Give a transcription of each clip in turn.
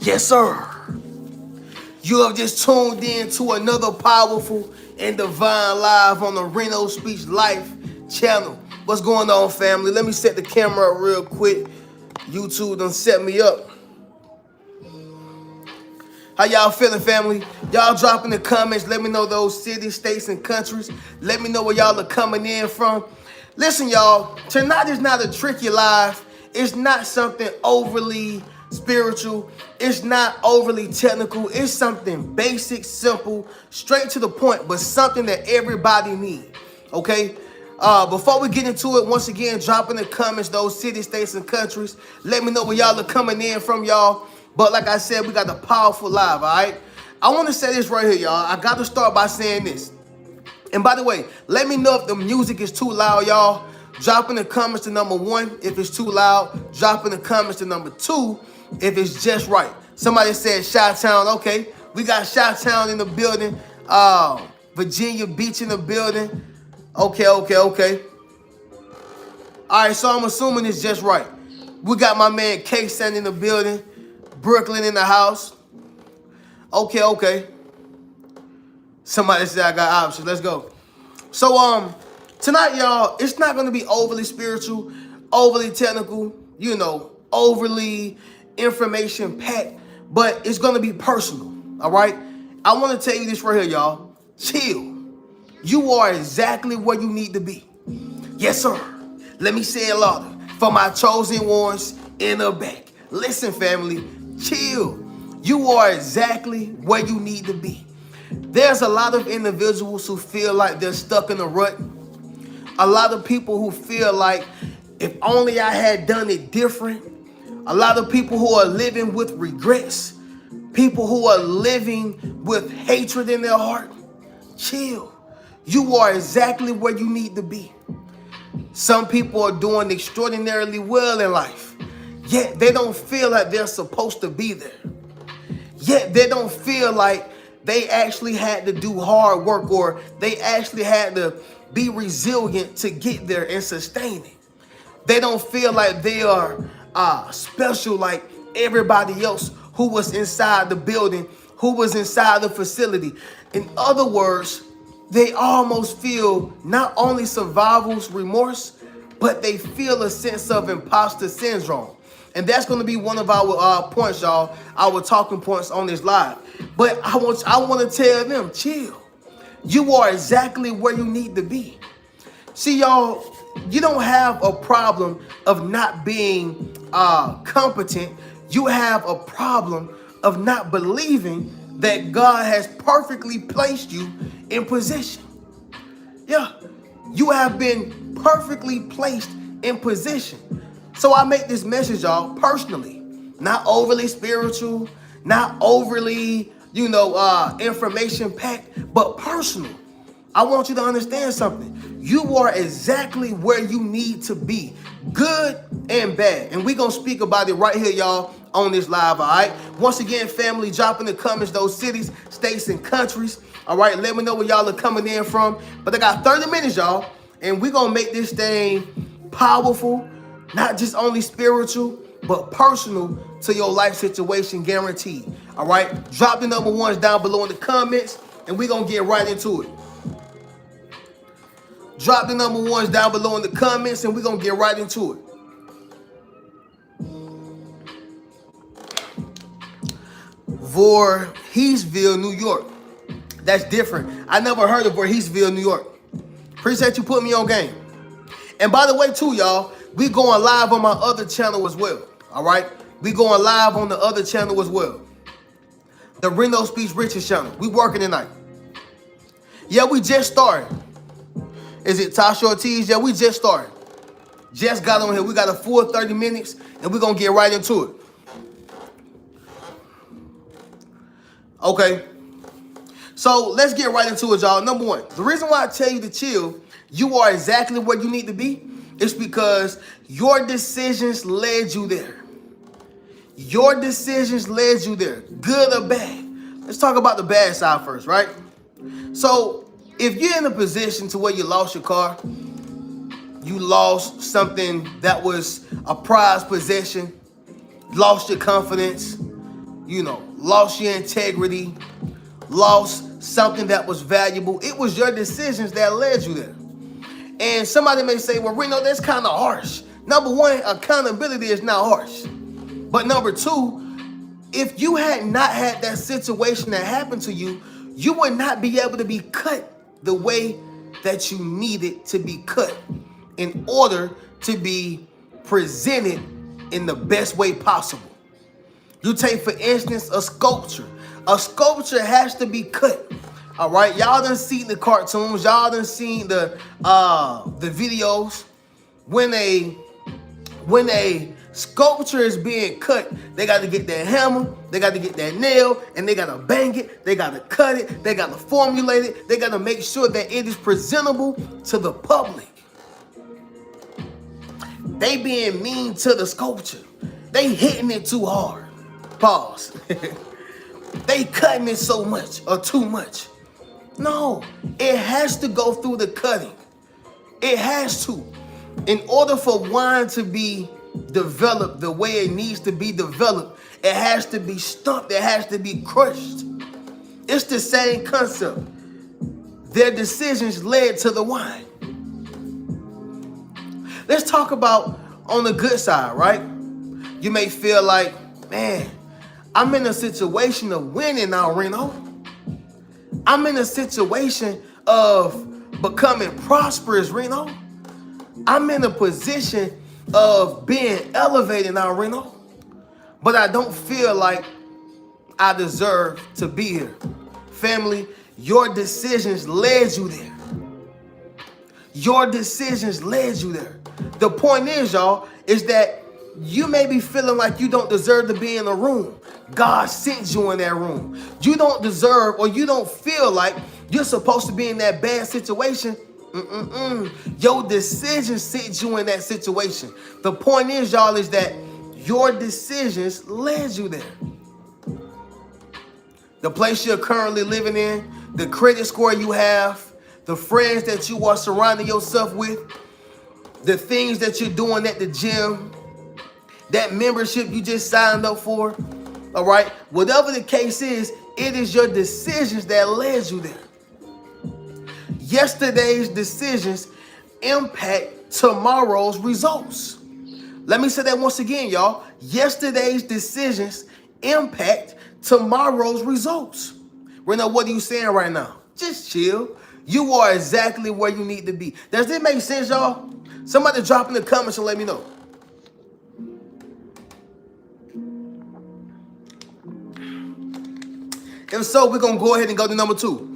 Yes, sir. You have just tuned in to another powerful and divine live on the Reno Speech Life channel. What's going on, family? Let me set the camera up real quick. YouTube done set me up. How y'all feeling, family? Y'all drop in the comments. Let me know those cities, states, and countries. Let me know where y'all are coming in from. Listen, y'all, tonight is not a tricky live. It's not something overly spiritual. It's not overly technical. It's something basic, simple, straight to the point, but something that everybody needs, okay? Before we get into it, once again, drop in the comments those cities, states, and countries. Let me know where y'all are coming in from, y'all. But like I said, we got the powerful live, all right? I want to say this right here, y'all. I got to start by saying this. And by the way, let me know if the music is too loud, y'all. Drop in the comments to number 1 if it's too loud. Drop in the comments to number 2 if it's just right. Somebody said Chi-Town. Okay, we got Chi-Town in the building. Virginia Beach in the building. Okay. All right, so I'm assuming it's just right. We got my man K-San in the building. Brooklyn in the house. Okay. Somebody said I got options. Let's go. So, tonight, y'all, it's not going to be overly spiritual, overly technical, overly information-packed, but it's going to be personal, all right? I want to tell you this right here, y'all. Chill. You are exactly where you need to be. Yes, sir. Let me say it louder. For my chosen ones in the back. Listen, family, chill. You are exactly where you need to be. There's a lot of individuals who feel like they're stuck in a rut. A lot of people who feel like if only I had done it different. A lot of people who are living with regrets. People who are living with hatred in their heart. Chill. You are exactly where you need to be. Some people are doing extraordinarily well in life, yet they don't feel like they're supposed to be there. Yet they don't feel like they actually had to do hard work or they actually had to be resilient to get there and sustain it. They don't feel like they are special like everybody else who was inside the building, who was inside the facility. In other words, they almost feel not only survival's remorse, but they feel a sense of imposter syndrome. And that's going to be one of our points, y'all, our talking points on this live. But I want to tell them, chill. You are exactly where you need to be. See, y'all, you don't have a problem of not being competent. You have a problem of not believing that God has perfectly placed you in position. Yeah, you have been perfectly placed in position. So I make this message, y'all, personally, not overly spiritual, not overly, information packed, but personal. I want you to understand something. You are exactly where you need to be, good and bad. And we're going to speak about it right here, y'all, on this live, all right? Once again, family, drop in the comments those cities, states, and countries, all right? Let me know where y'all are coming in from. But I got 30 minutes, y'all, and we're going to make this thing powerful, not just only spiritual, but personal to your life situation, guaranteed, all right? Drop the number 1s down below in the comments, and we're going to get right into it. Drop the number 1s down below in the comments, and we're going to get right into it. Voorheesville, New York. That's different. I never heard of Voorheesville, New York. Appreciate you putting me on game. And by the way, too, y'all, we going live on my other channel as well, all right? We going live on the other channel as well. The Reno Speech Riches channel. We working tonight. Yeah, we just started. Is it Tasha Ortiz? Yeah, we just started. Just got on here. We got a full 30 minutes, and we're going to get right into it. Okay. So let's get right into it, y'all. Number 1, the reason why I tell you to chill, you are exactly where you need to be, is because your decisions led you there. Your decisions led you there, good or bad. Let's talk about the bad side first, right? So if you're in a position to where you lost your car, you lost something that was a prized possession, lost your confidence, lost your integrity, lost something that was valuable. It was your decisions that led you there. And somebody may say, well, Reno, that's kind of harsh. Number one, accountability is not harsh. But number two, if you had not had that situation that happened to you, you would not be able to be cut the way that you needed to be cut in order to be presented in the best way possible. You take, for instance, a sculpture. A sculpture has to be cut. All right, y'all done seen the cartoons, y'all done seen the videos. When a sculpture is being cut, they got to get that hammer, they got to get that nail, and they got to bang it, they got to cut it, they got to formulate it, they got to make sure that it is presentable to the public. They being mean to the sculpture. They hitting it too hard. Pause. They cutting it so much or too much. No, it has to go through the cutting. It has to. In order for wine to be developed the way it needs to be developed, it has to be stumped, it has to be crushed. It's the same concept. Their decisions led to the wine. Let's talk about on the good side, right? You may feel like, man, I'm in a situation of winning now, Reno. I'm in a situation of becoming prosperous, Reno. I'm in a position of being elevated now, Reno. But I don't feel like I deserve to be here. Family, your decisions led you there. Your decisions led you there. The point is, y'all, is that you may be feeling like you don't deserve to be in a room. God sent you in that room. You don't deserve, or you don't feel like you're supposed to be in that bad situation. Your decisions sent you in that situation. The point is, y'all, is that your decisions led you there. The place you're currently living in, the credit score you have, the friends that you are surrounding yourself with, the things that you're doing at the gym, that membership you just signed up for, all right? Whatever the case is, it is your decisions that led you there. Yesterday's decisions impact tomorrow's results. Let me say that once again, y'all. Yesterday's decisions impact tomorrow's results. Reno, what are you saying right now? Just chill. You are exactly where you need to be. Does this make sense, y'all? Somebody drop in the comments and let me know. If so, we're going to go ahead and go to number 2.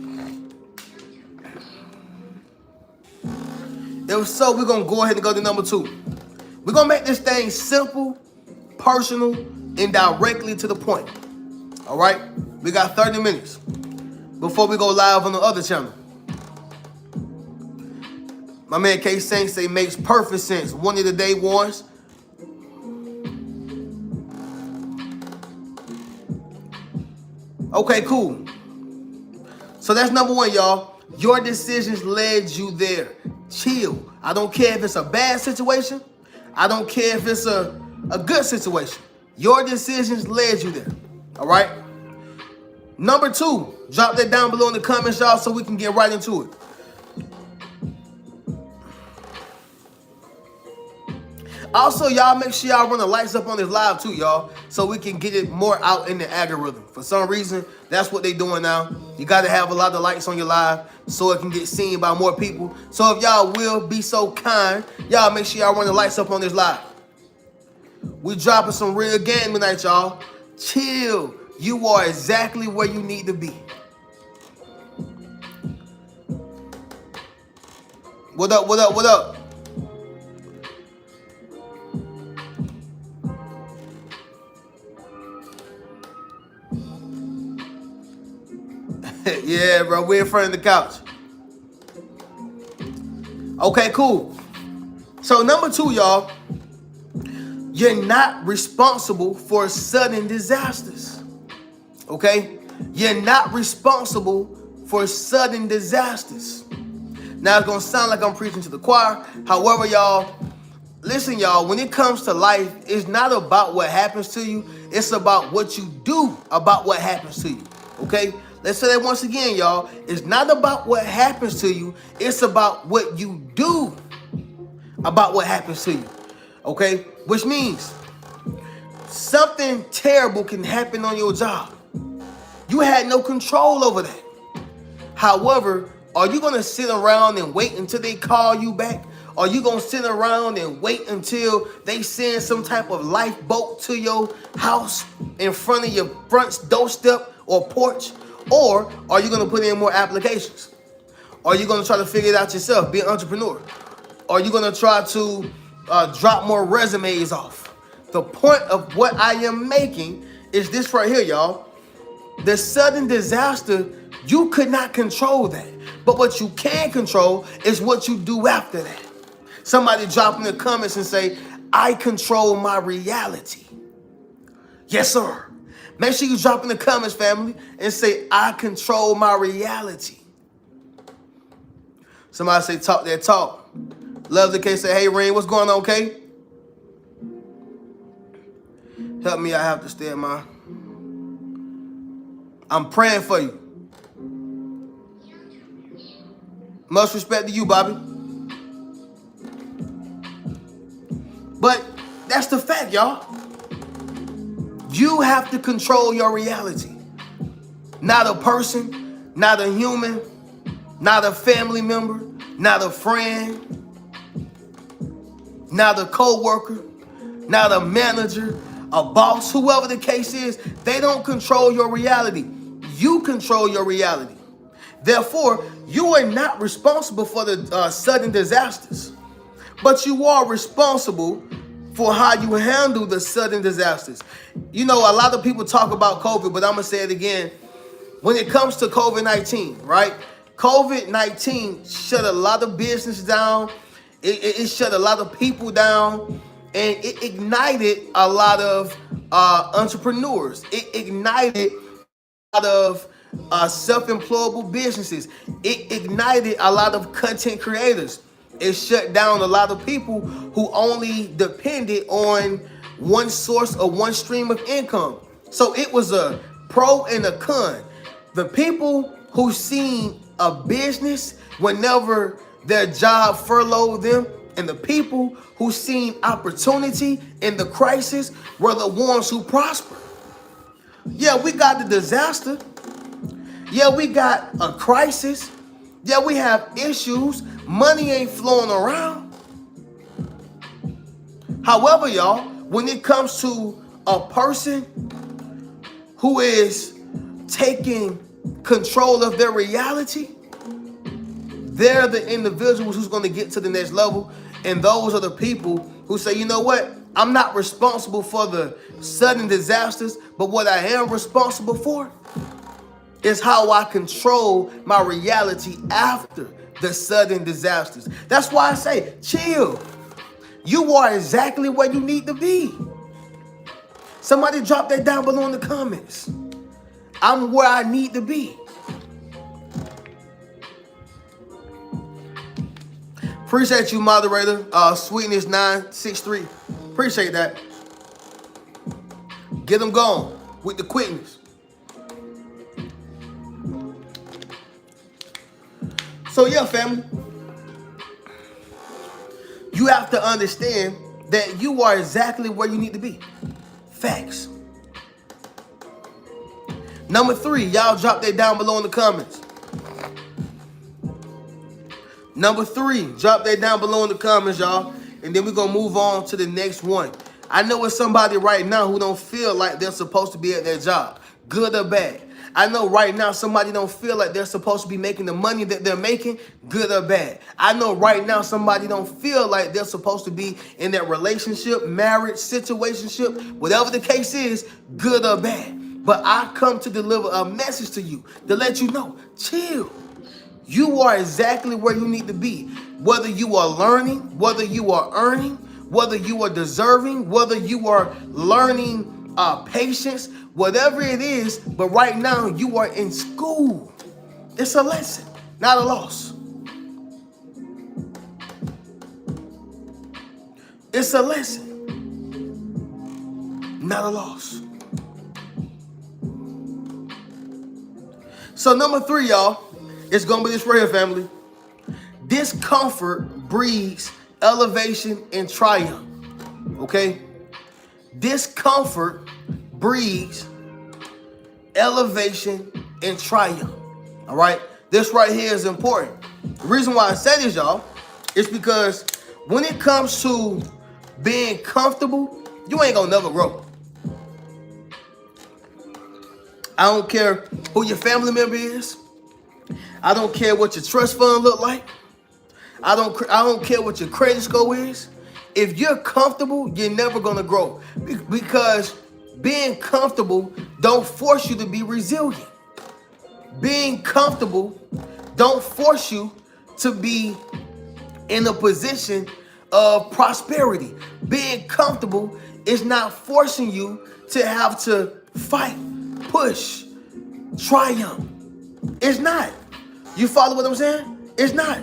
If so, we're going to go ahead and go to number 2. We're going to make this thing simple, personal, and directly to the point. All right? We got 30 minutes before we go live on the other channel. My man K Saint say makes perfect sense. One of the day ones. Okay, cool. So that's number 1, y'all. Your decisions led you there. Chill. I don't care if it's a bad situation. I don't care if it's a good situation. Your decisions led you there. All right? Number 2, drop that down below in the comments, y'all, so we can get right into it. Also, y'all make sure y'all run the lights up on this live too, y'all, so we can get it more out in the algorithm. For some reason, that's what they doing now. You got to have a lot of lights on your live so it can get seen by more people. So if y'all will be so kind, y'all make sure y'all run the lights up on this live. We dropping some real game tonight, y'all. Chill. You are exactly where you need to be. What up, what up, what up? Yeah, bro, we're in front of the couch. Okay, cool. So number 2, y'all, you're not responsible for sudden disasters. Okay? You're not responsible for sudden disasters. Now, it's going to sound like I'm preaching to the choir. However, y'all, Listen, y'all, when it comes to life, it's not about what happens to you. It's about what you do about what happens to you. Okay? Let's say that once again, y'all. It's not about what happens to you. It's about what you do about what happens to you. Okay? Which means something terrible can happen on your job. You had no control over that. However, are you going to sit around and wait until they call you back? Are you going to sit around and wait until they send some type of lifeboat to your house in front of your front doorstep or porch? Or are you going to put in more applications? Are you going to try to figure it out yourself, be an entrepreneur? Are you going to try to drop more resumes off? The point of what I am making is this right here, y'all. The sudden disaster, you could not control that. But what you can control is what you do after that. Somebody drop in the comments and say, I control my reality. Yes, sir. Make sure you drop in the comments, family, and say, I control my reality. Somebody say, talk that talk. Love the case. Say, hey, Rain, what's going on, Kay? Help me, I have to stay in my... I'm praying for you. Much respect to you, Bobby. But that's the fact, y'all. You have to control your reality. Not a person, not a human, not a family member, not a friend, not a co-worker, not a manager, a boss, whoever the case is. They don't control your reality. You control your reality. Therefore, you are not responsible for the sudden disasters, but you are responsible for how you handle the sudden disasters. You know, a lot of people talk about COVID, but I'm going to say it again. When it comes to COVID-19, right? COVID-19 shut a lot of business down. It shut a lot of people down. And it ignited a lot of entrepreneurs. It ignited a lot of self-employable businesses. It ignited a lot of content creators. It shut down a lot of people who only depended on one source or one stream of income. So it was a pro and a con. The people who seen a business whenever their job furloughed them, and the people who seen opportunity in the crisis were the ones who prospered. Yeah, we got the disaster. Yeah, we got a crisis. Yeah, we have issues. Money ain't flowing around. However, y'all, when it comes to a person who is taking control of their reality, they're the individuals who's going to get to the next level. And those are the people who say, you know what? I'm not responsible for the sudden disasters, but what I am responsible for is how I control my reality after the sudden disasters. That's why I say, chill. You are exactly where you need to be. Somebody drop that down below in the comments. I'm where I need to be. Appreciate you, moderator. Sweetness 963. Appreciate that. Get them going with the quickness. So yeah, family. You have to understand that you are exactly where you need to be. Facts. Number 3, y'all drop that down below in the comments. Number 3, drop that down below in the comments, y'all. And then we're going to move on to the next one. I know it's somebody right now who don't feel like they're supposed to be at their job, good or bad. I know right now somebody don't feel like they're supposed to be making the money that they're making, good or bad. I know right now somebody don't feel like they're supposed to be in that relationship, marriage, situationship, whatever the case is, good or bad. But I come to deliver a message to you to let you know, chill. You are exactly where you need to be. Whether you are learning, whether you are earning, whether you are deserving, whether you are learning patience, whatever it is, but right now you are in school. It's a lesson, not a loss. It's a lesson, not a loss. So number 3, y'all, it's going to be this right here, family. Discomfort breeds elevation and triumph. Okay? Discomfort breeds elevation and triumph. All right? This right here is important. The reason why I say this, y'all, is because when it comes to being comfortable, you ain't gonna never grow. I don't care who your family member is. I don't care what your trust fund look like. I don't care what your credit score is. If you're comfortable, you're never gonna grow, because being comfortable don't force you to be resilient. Being comfortable don't force you to be in a position of prosperity. Being comfortable is not forcing you to have to fight, push, triumph. It's not. You follow what I'm saying? It's not.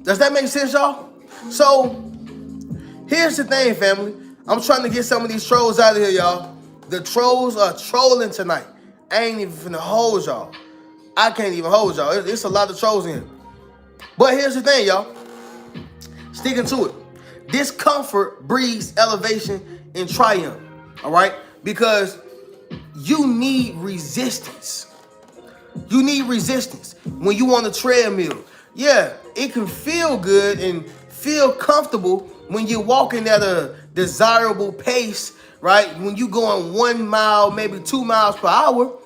Does that make sense, y'all? So, here's the thing, family. I'm trying to get some of these trolls out of here, y'all. The trolls are trolling tonight. I ain't even finna hold y'all. I can't even hold y'all. It's a lot of trolls in here. But here's the thing, y'all. Sticking to it. Discomfort breeds elevation and triumph. All right? Because you need resistance. You need resistance when you on a treadmill. Yeah, it can feel good and feel comfortable when you're walking at a desirable pace, right? When you going 1 mile, maybe 2 miles per hour,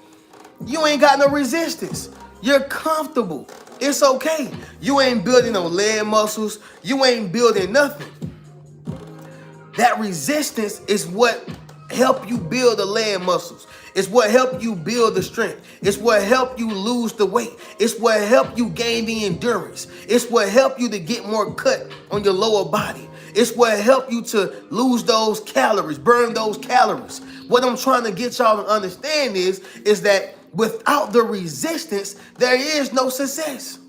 you ain't got no resistance. You're comfortable. It's okay. You ain't building no leg muscles. You ain't building nothing. That resistance is what help you build the leg muscles. It's what help you build the strength. It's what help you lose the weight. It's what help you gain the endurance. It's what help you to get more cut on your lower body. It's what help you to lose those calories, burn those calories. What I'm trying to get y'all to understand is that without the resistance, there is no success.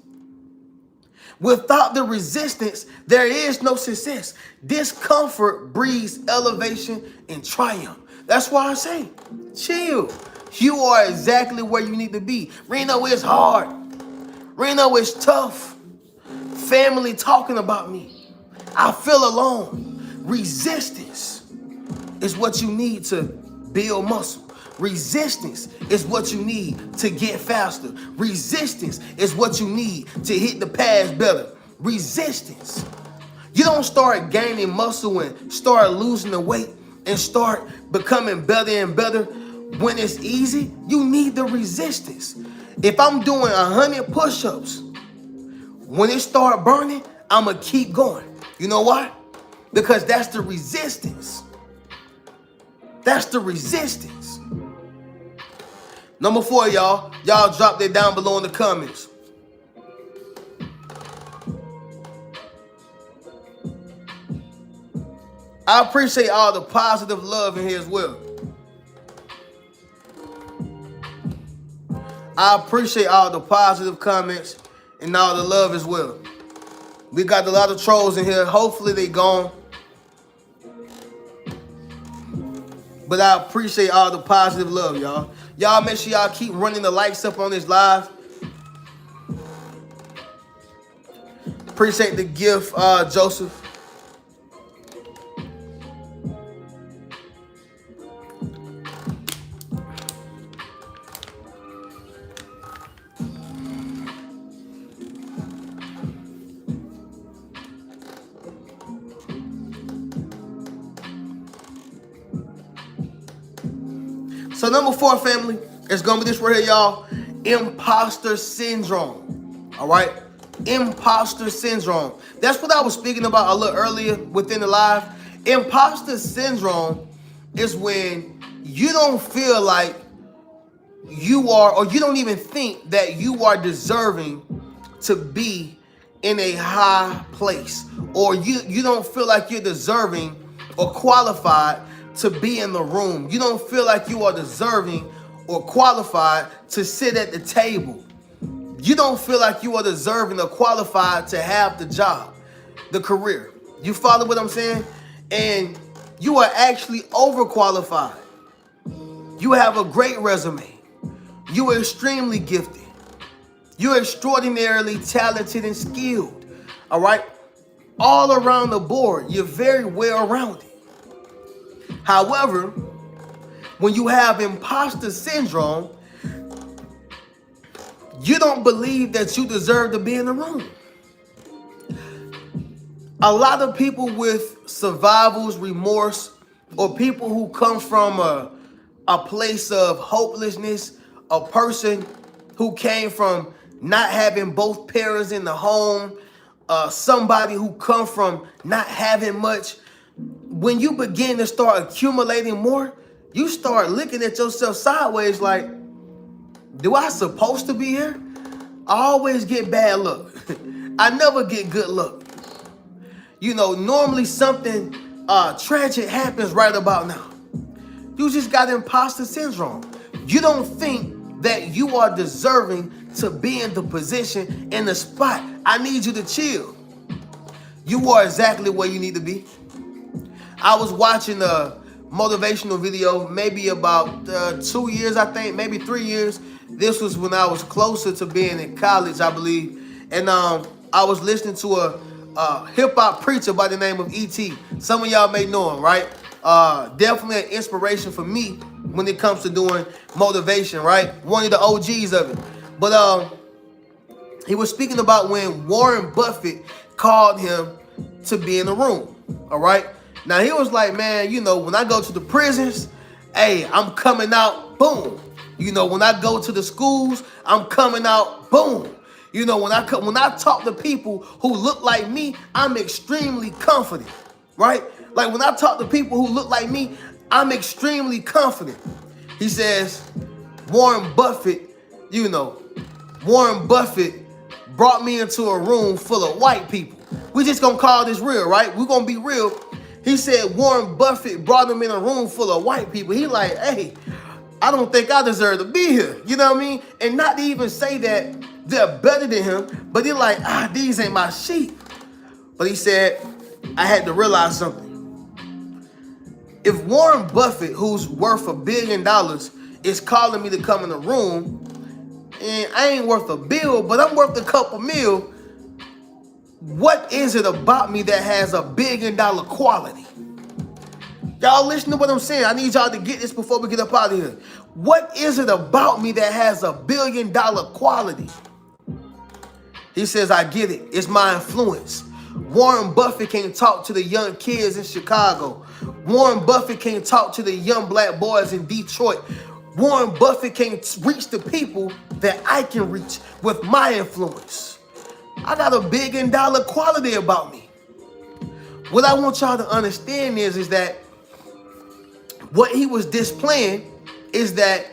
Without the resistance, there is no success. Discomfort breeds elevation and triumph. That's why I say, chill. You are exactly where you need to be. Reno, it's hard. Reno, it's tough. Family talking about me. I feel alone. Resistance is what you need to build muscle. Resistance is what you need to get faster. Resistance is what you need to hit the pads better. Resistance. You don't start gaining muscle and start losing the weight and start becoming better and better when it's easy. You need the resistance. If I'm doing 100 push-ups, when it start burning, I'm going to keep going. You know why? Because that's the resistance. That's the resistance. Number 4, y'all. Y'all drop that down below in the comments. I appreciate all the positive love in here as well. I appreciate all the positive comments and all the love as well. We got a lot of trolls in here. Hopefully they gone. But I appreciate all the positive love, y'all. Y'all make sure y'all keep running the likes up on this live. Appreciate the gift, Joseph. So number 4, family, it's going to be this right here, y'all. Imposter syndrome. All right? Imposter syndrome. That's what I was speaking about a little earlier within the live. Imposter syndrome is when you don't feel like you are, or you don't even think that you are deserving to be in a high place. Or you don't feel like you're deserving or qualified to be in the room. You don't feel like you are deserving or qualified to sit at the table. You don't feel like you are deserving or qualified to have the job, the career. You follow what I'm saying? And you are actually overqualified. You have a great resume. You are extremely gifted. You're extraordinarily talented and skilled. All right? All around the board, you're very well-rounded. However, when you have imposter syndrome, you don't believe that you deserve to be in the room. A lot of people with survival's remorse, or people who come from a place of hopelessness, a person who came from not having both parents in the home, somebody who come from not having much, when you begin to start accumulating more, you start looking at yourself sideways like, do I supposed to be here? I always get bad luck. I never get good luck. You know, normally something tragic happens right about now. You just got imposter syndrome. You don't think that you are deserving to be in the position, in the spot. I need you to chill. You are exactly where you need to be. I was watching a motivational video maybe about 2 years, I think, maybe 3 years. This was when I was closer to being in college, I believe. And I was listening to a hip-hop preacher by the name of E.T. Some of y'all may know him, right? Definitely an inspiration for me when it comes to doing motivation, right? One of the OGs of it. But he was speaking about when Warren Buffett called him to be in the room, all right? Now, he was like, man, you know, when I go to the prisons, hey, I'm coming out, boom. You know, when I go to the schools, I'm coming out, boom. You know, when I talk to people who look like me, I'm extremely confident, right? Like, when I talk to people who look like me, I'm extremely confident. He says, Warren Buffett brought me into a room full of white people. We just gonna call this real, right? We're gonna be real. He said Warren Buffett brought him in a room full of white people. He like, hey, I don't think I deserve to be here. You know what I mean? And not to even say that they're better than him, but he like, these ain't my sheep. But he said, I had to realize something. If Warren Buffett, who's worth $1 billion, is calling me to come in the room, and I ain't worth a bill, but I'm worth a couple mil, what is it about me that has $1 billion quality? Y'all listen to what I'm saying. I need y'all to get this before we get up out of here. What is it about me that has $1 billion quality? He says, I get it. It's my influence. Warren Buffett can't talk to the young kids in Chicago. Warren Buffett can't talk to the young black boys in Detroit. Warren Buffett can't reach the people that I can reach with my influence. I got $1 billion quality about me. What I want y'all to understand is that what he was displaying is that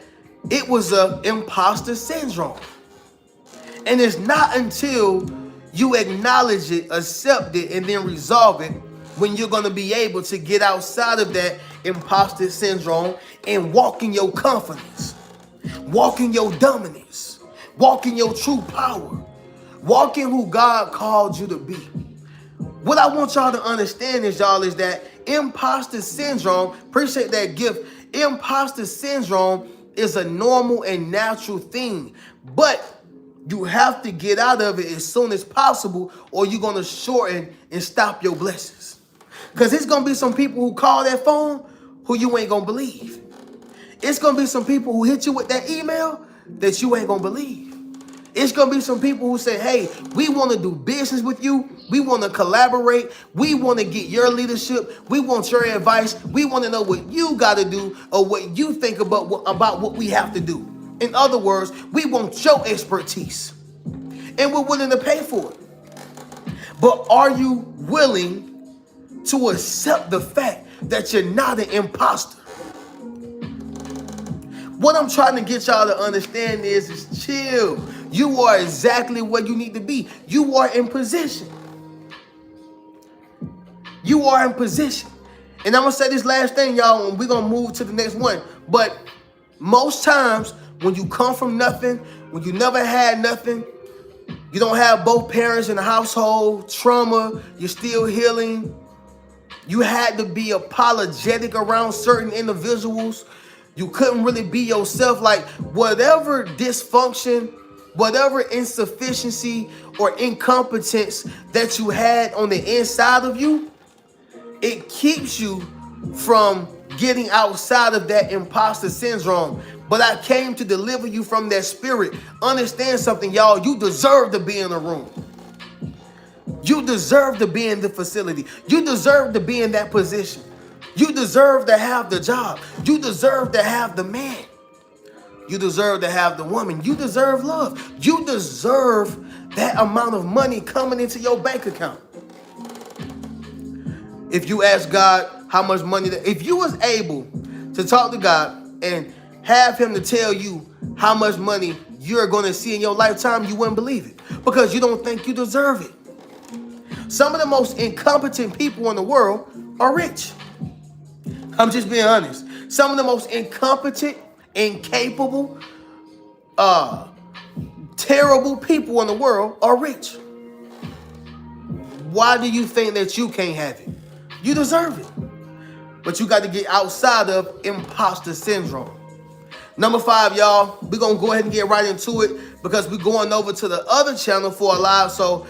it was an imposter syndrome. And it's not until you acknowledge it, accept it, and then resolve it when you're going to be able to get outside of that imposter syndrome and walk in your confidence, walk in your dominance, walk in your true power, walk in who God called you to be. What I want y'all to understand is that imposter syndrome, appreciate that gift, imposter syndrome is a normal and natural thing, but you have to get out of it as soon as possible, or you're going to shorten and stop your blessings. Because it's going to be some people who call that phone who you ain't going to believe. It's going to be some people who hit you with that email that you ain't going to believe. It's going to be some people who say, hey, we want to do business with you. We want to collaborate. We want to get your leadership. We want your advice. We want to know what you got to do or what you think about what we have to do. In other words, we want your expertise, and we're willing to pay for it. But are you willing to accept the fact that you're not an imposter? What I'm trying to get y'all to understand is chill. You are exactly where you need to be. You are in position. You are in position. And I'm going to say this last thing, y'all, and we're going to move to the next one. But most times when you come from nothing, when you never had nothing, you don't have both parents in the household, trauma, you're still healing, you had to be apologetic around certain individuals, you couldn't really be yourself, like whatever dysfunction, whatever insufficiency or incompetence that you had on the inside of you, it keeps you from getting outside of that imposter syndrome. But I came to deliver you from that spirit. Understand something, y'all. You deserve to be in a room. You deserve to be in the facility. You deserve to be in that position. You deserve to have the job. You deserve to have the man. You deserve to have the woman. You deserve love. You deserve that amount of money coming into your bank account. If you ask God how much money, if you was able to talk to God and have him to tell you how much money you're going to see in your lifetime, you wouldn't believe it because you don't think you deserve it. Some of the most incompetent people in the world are rich. I'm just being honest. Some of the most incompetent, incapable, terrible people in the world are rich. Why do you think that you can't have it? You deserve it. But you got to get outside of imposter syndrome. Number 5, y'all, we're going to go ahead and get right into it because we're going over to the other channel for a live. So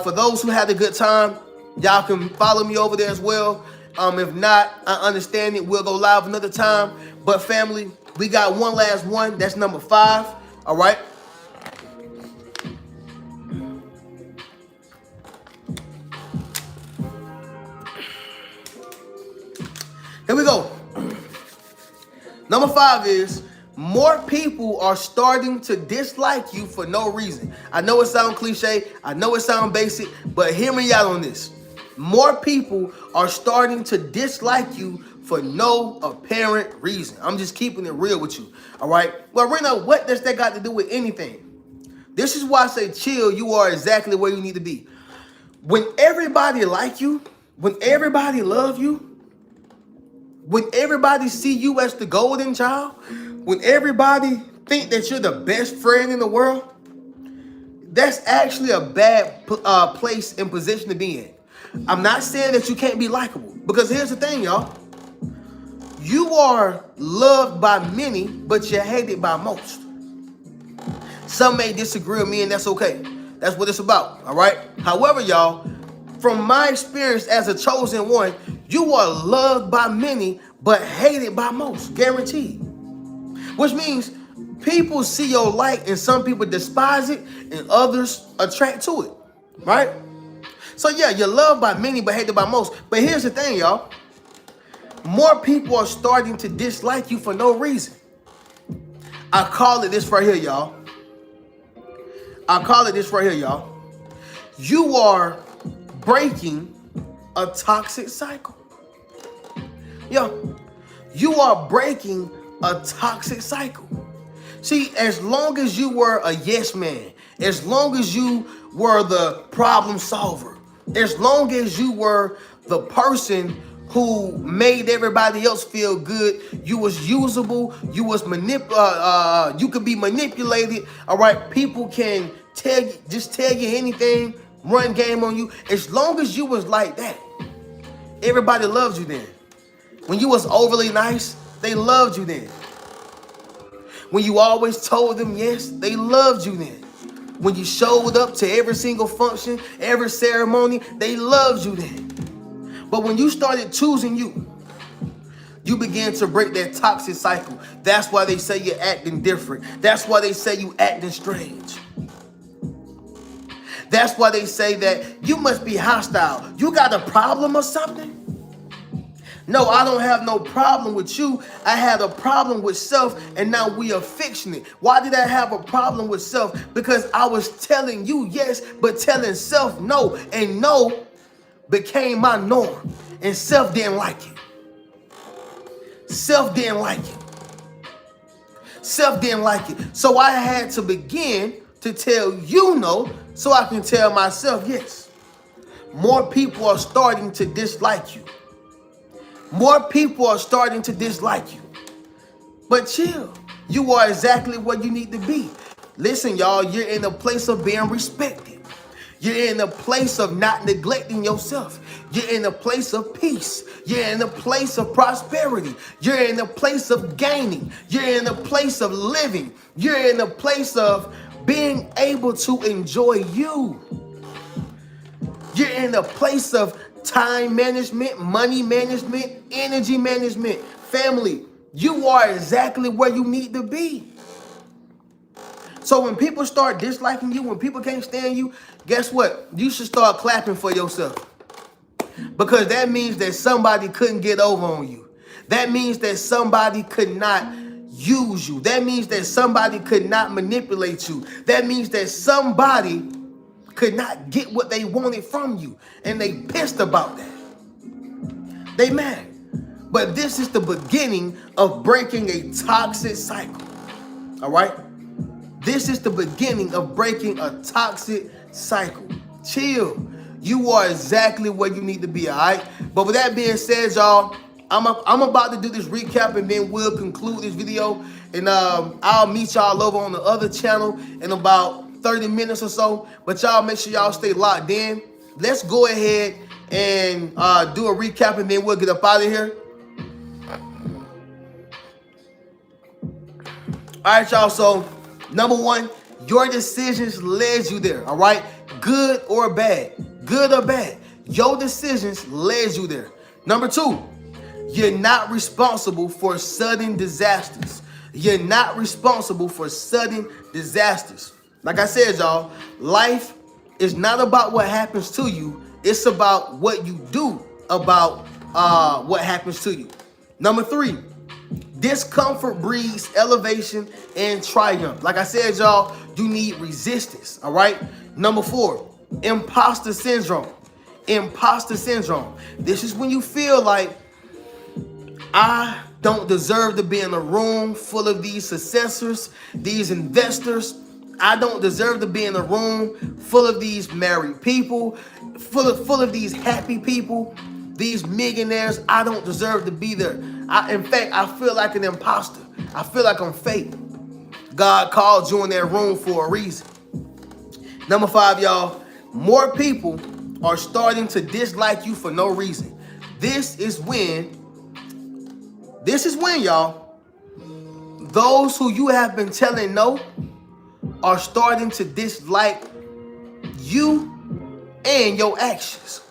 for those who had a good time, y'all can follow me over there as well. If not, I understand it. We'll go live another time. But family, we got one last one. That's number 5. All right. Here we go. Number 5 is more people are starting to dislike you for no reason. I know it sounds cliche. I know it sounds basic, but hear me out on this. More people are starting to dislike you for no apparent reason. I'm just keeping it real with you. All right. Well, Reno, what does that got to do with anything? This is why I say chill. You are exactly where you need to be. When everybody like you, when everybody love you, when everybody see you as the golden child, when everybody think that you're the best friend in the world, that's actually a bad place and position to be in. I'm not saying that you can't be likable, because here's the thing, y'all. You are loved by many, but you're hated by most. Some may disagree with me, and that's okay. That's what it's about, all right? However, y'all, from my experience as a chosen one, you are loved by many, but hated by most, guaranteed. Which means people see your light, and some people despise it, and others attract to it, right? So yeah, you're loved by many, but hated by most. But here's the thing, y'all. More people are starting to dislike you for no reason. I call it this right here, y'all. You are breaking a toxic cycle. Yo, you are breaking a toxic cycle. See, as long as you were a yes man, as long as you were the problem solver, as long as you were the person who made everybody else feel good, you was usable, you was you could be manipulated, all right? People can tell you anything, run game on you. As long as you was like that, everybody loved you then. When you was overly nice, they loved you then. When you always told them yes, they loved you then. When you showed up to every single function, every ceremony, they loved you then. But when you started choosing you, you began to break that toxic cycle. That's why they say you're acting different. That's why they say you acting strange. That's why they say that you must be hostile. You got a problem or something? No, I don't have no problem with you. I had a problem with self, and now we are fixing it. Why did I have a problem with self? Because I was telling you yes, but telling self no. And no became my norm. And self didn't like it. Self didn't like it. Self didn't like it. So I had to begin to tell you no so I can tell myself yes. More people are starting to dislike you. More people are starting to dislike you. But chill. You are exactly where you need to be. Listen, y'all, you're in a place of being respected. You're in a place of not neglecting yourself. You're in a place of peace. You're in a place of prosperity. You're in a place of gaining. You're in a place of living. You're in a place of being able to enjoy you. You're in a place of time management, money management, energy management. Family, you are exactly where you need to be. So when people start disliking you, when people can't stand you, guess what? You should start clapping for yourself. Because that means that somebody couldn't get over on you. That means that somebody could not use you. That means that somebody could not manipulate you. That means that somebody could not get what they wanted from you. And they pissed about that. They mad. But this is the beginning of breaking a toxic cycle. All right? This is the beginning of breaking a toxic cycle. Chill. You are exactly where you need to be, all right? But with that being said, y'all, I'm about to do this recap and then we'll conclude this video. And I'll meet y'all over on the other channel in about 30 minutes or so. But y'all make sure y'all stay locked in. Let's go ahead and do a recap and then we'll get up out of here. All right, y'all, so number one, your decisions led you there, all right? Good or bad, good or bad, your decisions led you there. Number two, you're not responsible for sudden disasters. You're not responsible for sudden disasters. Like I said, y'all, life is not about what happens to you. It's about what you do about what happens to you. Number three, discomfort breeds elevation and triumph. Like I said, y'all, you need resistance, all right? Number four, imposter syndrome. Imposter syndrome. This is when you feel like, I don't deserve to be in a room full of these successors, these investors. I don't deserve to be in a room full of these married people, full of these happy people, these millionaires. I don't deserve to be there. In fact, I feel like an imposter. I feel like I'm fake. God called you in that room for a reason. Number five, y'all, more people are starting to dislike you for no reason. This is when, y'all, those who you have been telling no are starting to dislike you and your actions.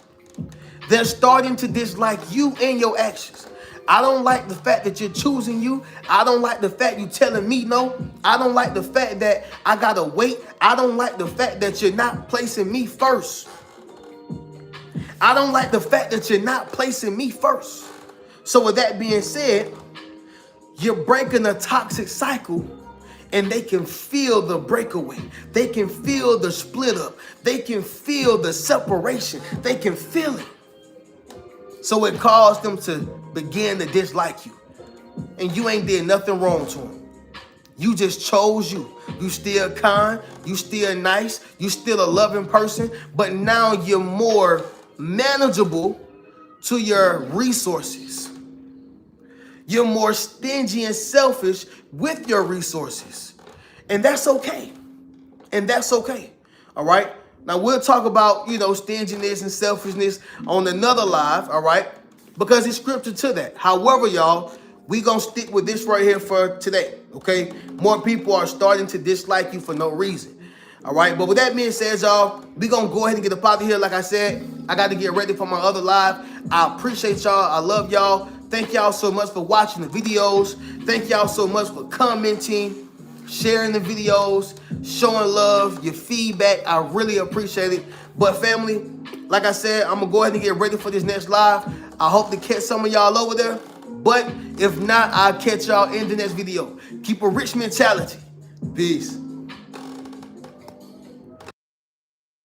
They're starting to dislike you and your actions. I don't like the fact that you're choosing you. I don't like the fact you're telling me no. I don't like the fact that I gotta wait. I don't like the fact that you're not placing me first. I don't like the fact that you're not placing me first. So with that being said, you're breaking a toxic cycle and they can feel the breakaway. They can feel the split up. They can feel the separation. They can feel it. So it caused them to begin to dislike you. And you ain't did nothing wrong to them. You just chose you. You still kind. You still nice. You still a loving person. But now you're more manageable to your resources. You're more stingy and selfish with your resources. And that's okay. And that's okay. All right? Now, we'll talk about, stinginess and selfishness on another live, all right? Because it's scripture to that. However, y'all, we going to stick with this right here for today, okay? More people are starting to dislike you for no reason, all right? But with that being said, y'all, we going to go ahead and get up out of here. Like I said, I got to get ready for my other live. I appreciate y'all. I love y'all. Thank y'all so much for watching the videos. Thank y'all so much for commenting, sharing the videos, showing love, your feedback. I really appreciate it. But family, like I said, I'm going to go ahead and get ready for this next live. I hope to catch some of y'all over there. But if not, I'll catch y'all in the next video. Keep a rich mentality. Peace.